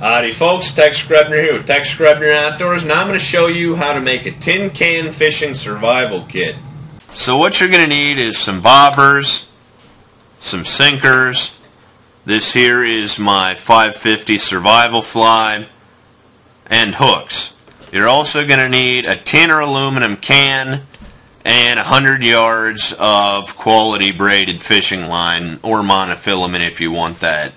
Howdy folks, Grebner here with Grebner Outdoors, and I'm going to show you how to make a tin can fishing survival kit. So what you're going to need is some bobbers, some sinkers. This here is my 550 survival fly, and hooks. You're also going to need a tin or aluminum can and 100 yards of quality braided fishing line, or monofilament if you want that.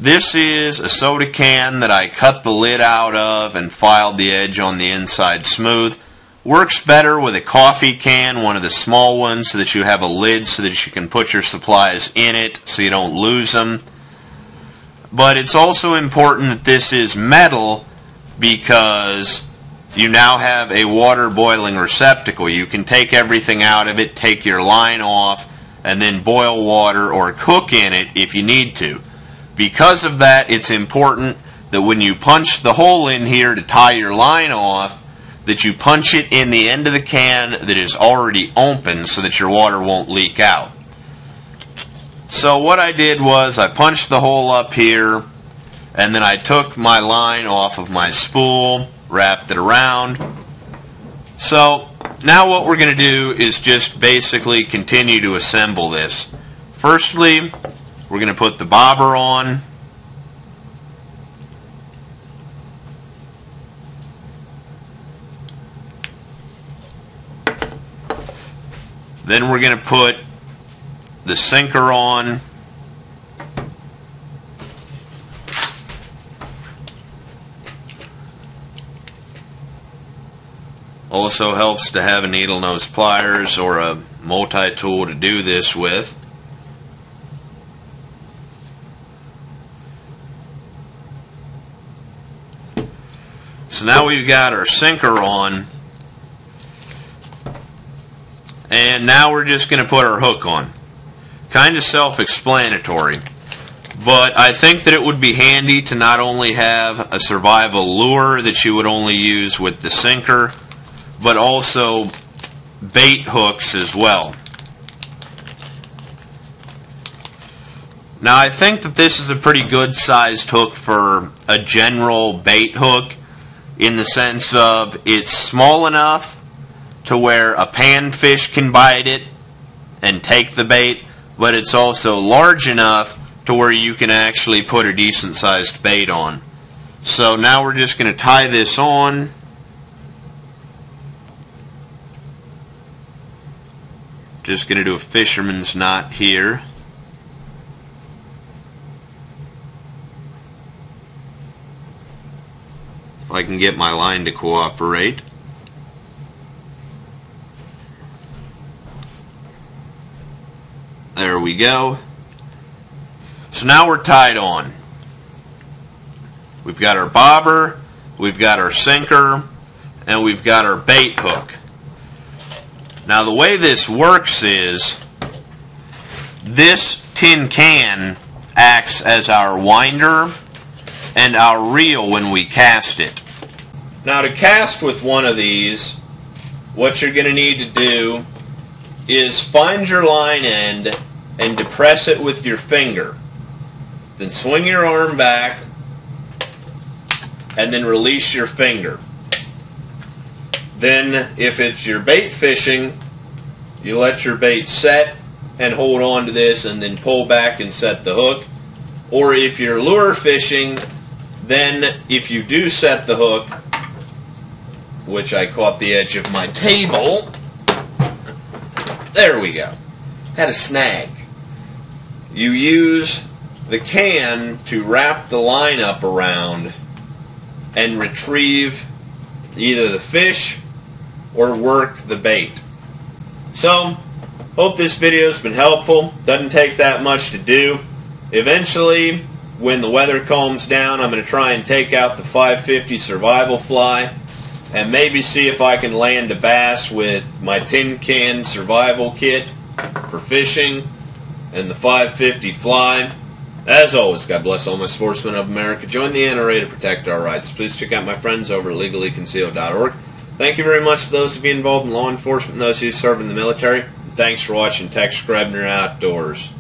This is a soda can that I cut the lid out of and filed the edge on the inside smooth. Works better with a coffee can, one of the small ones, so that you have a lid so that you can put your supplies in it so you don't lose them. But it's also important that this is metal because you now have a water boiling receptacle. You can take everything out of it, take your line off, and then boil water or cook in it if you need to. Because of that, it's important that when you punch the hole in here to tie your line off, that you punch it in the end of the can that is already open so that your water won't leak out. So what I did was I punched the hole up here, and then I took my line off of my spool, wrapped it around. So now what we're going to do is just basically continue to assemble this. Firstly, we're going to put the bobber on. Then we're going to put the sinker on. Also helps to have a needle nose pliers or a multi-tool to do this with. So now we've got our sinker on, and now we're just going to put our hook on. Kind of self-explanatory, but I think that it would be handy to not only have a survival lure that you would only use with the sinker, but also bait hooks as well. Now I think that this is a pretty good sized hook for a general bait hook, in the sense of it's small enough to where a panfish can bite it and take the bait, but it's also large enough to where you can actually put a decent sized bait on. So now we're just going to tie this on. Just going to do a fisherman's knot here. If I can get my line to cooperate. There we go. So now we're tied on. We've got our bobber, we've got our sinker, and we've got our bait hook. Now the way this works is this tin can acts as our winder and our reel when we cast it. Now to cast with one of these, what you're going to need to do is find your line end and depress it with your finger. Then swing your arm back and then release your finger. Then if it's your bait fishing, you let your bait set and hold on to this and then pull back and set the hook. Or if you're lure fishing, then if you do set the hook, which I caught the edge of my table, there we go, had a snag. You use the can to wrap the line up around and retrieve either the fish or work the bait. So, hope this video has been helpful. Doesn't take that much to do. Eventually, when the weather calms down, I'm going to try and take out the 550 survival fly and maybe see if I can land a bass with my tin can survival kit for fishing and the 550 fly. As always, God bless all my sportsmen of America. Join the NRA to protect our rights. Please check out my friends over at legallyconcealed.org. Thank you very much to those of you involved in law enforcement and those who serve in the military. And thanks for watching Grebner Outdoors.